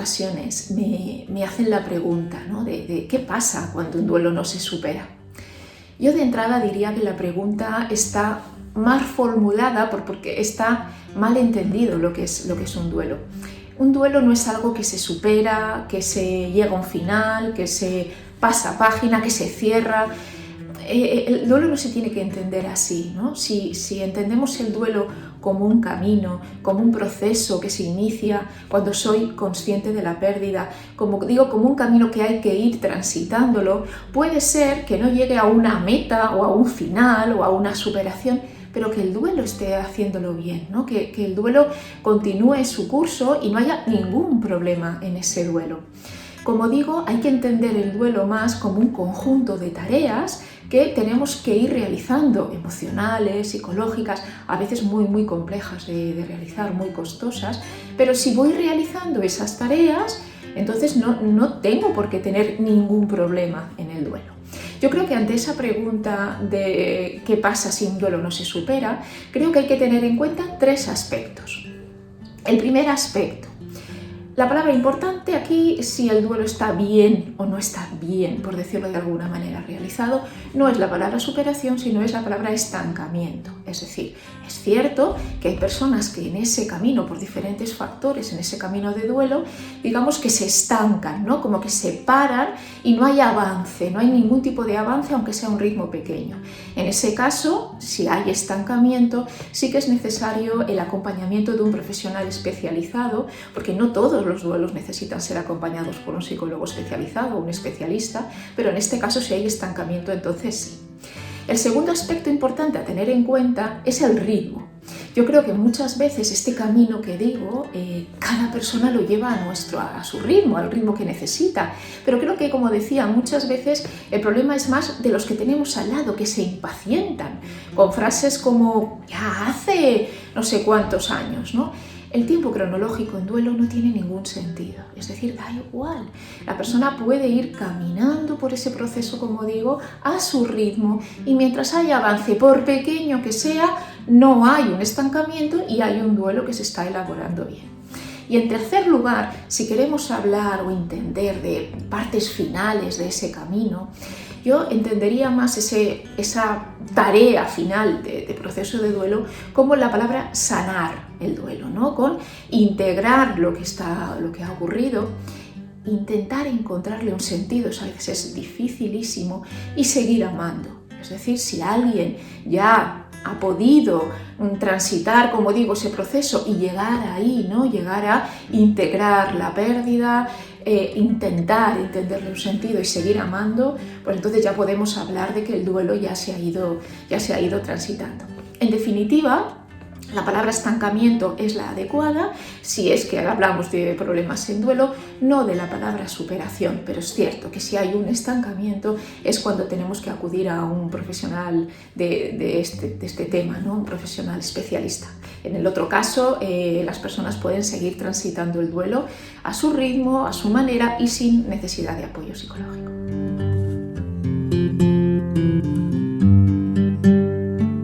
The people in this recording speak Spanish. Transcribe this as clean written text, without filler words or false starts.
ocasiones me hacen la pregunta, ¿no? de qué pasa cuando un duelo no se supera. Yo de entrada diría que la pregunta está mal formulada porque está mal entendido lo que es un duelo. Un duelo no es algo que se supera, que se llega a un final, que se pasa página, que se cierra. El duelo no se tiene que entender así, ¿no? Si entendemos el duelo como un camino, como un proceso que se inicia cuando soy consciente de la pérdida, como un camino que hay que ir transitándolo, puede ser que no llegue a una meta o a un final o a una superación, pero que el duelo esté haciéndolo bien, ¿no? Que el duelo continúe su curso y no haya ningún problema en ese duelo. Como digo, hay que entender el duelo más como un conjunto de tareas que tenemos que ir realizando, emocionales, psicológicas, a veces muy complejas de realizar, muy costosas, pero si voy realizando esas tareas, entonces no tengo por qué tener ningún problema en el duelo. Yo creo que ante esa pregunta de qué pasa si un duelo no se supera, creo que hay que tener en cuenta tres aspectos. El primer aspecto, la palabra importante aquí, si el duelo está bien o no está bien, por decirlo de alguna manera, realizado, no es la palabra superación, sino es la palabra estancamiento. Es decir, es cierto que hay personas que en ese camino, por diferentes factores, en ese camino de duelo, digamos que se estancan, ¿no? Como que se paran y no hay avance, no hay ningún tipo de avance, aunque sea a un ritmo pequeño. En ese caso, si hay estancamiento, sí que es necesario el acompañamiento de un profesional especializado, porque no todos los duelos necesitan ser acompañados por un psicólogo especializado o un especialista, pero en este caso si hay estancamiento, entonces sí. El segundo aspecto importante a tener en cuenta es el ritmo. Yo creo que muchas veces este camino que digo, cada persona lo lleva a su ritmo, al ritmo que necesita, pero creo que, como decía, muchas veces el problema es más de los que tenemos al lado, que se impacientan con frases como ya hace no sé cuántos años, ¿no? El tiempo cronológico en duelo no tiene ningún sentido, es decir, da igual. La persona puede ir caminando por ese proceso, como digo, a su ritmo, y mientras haya avance, por pequeño que sea, no hay un estancamiento y hay un duelo que se está elaborando bien. Y en tercer lugar, si queremos hablar o entender de partes finales de ese camino, yo entendería más esa tarea final de proceso de duelo como la palabra sanar el duelo, ¿no? Con integrar lo que ha ocurrido, intentar encontrarle un sentido, eso a veces es dificilísimo, y seguir amando. Es decir, si alguien ya ha podido transitar, como digo, ese proceso y llegar ahí, ¿no? Llegar a integrar la pérdida, intentar entenderle un sentido y seguir amando, pues entonces ya podemos hablar de que el duelo ya se ha ido transitando. En definitiva, la palabra estancamiento es la adecuada si es que hablamos de problemas en duelo, no de la palabra superación, pero es cierto que si hay un estancamiento es cuando tenemos que acudir a un profesional de este tema, ¿no? Un profesional especialista. En el otro caso, las personas pueden seguir transitando el duelo a su ritmo, a su manera y sin necesidad de apoyo psicológico.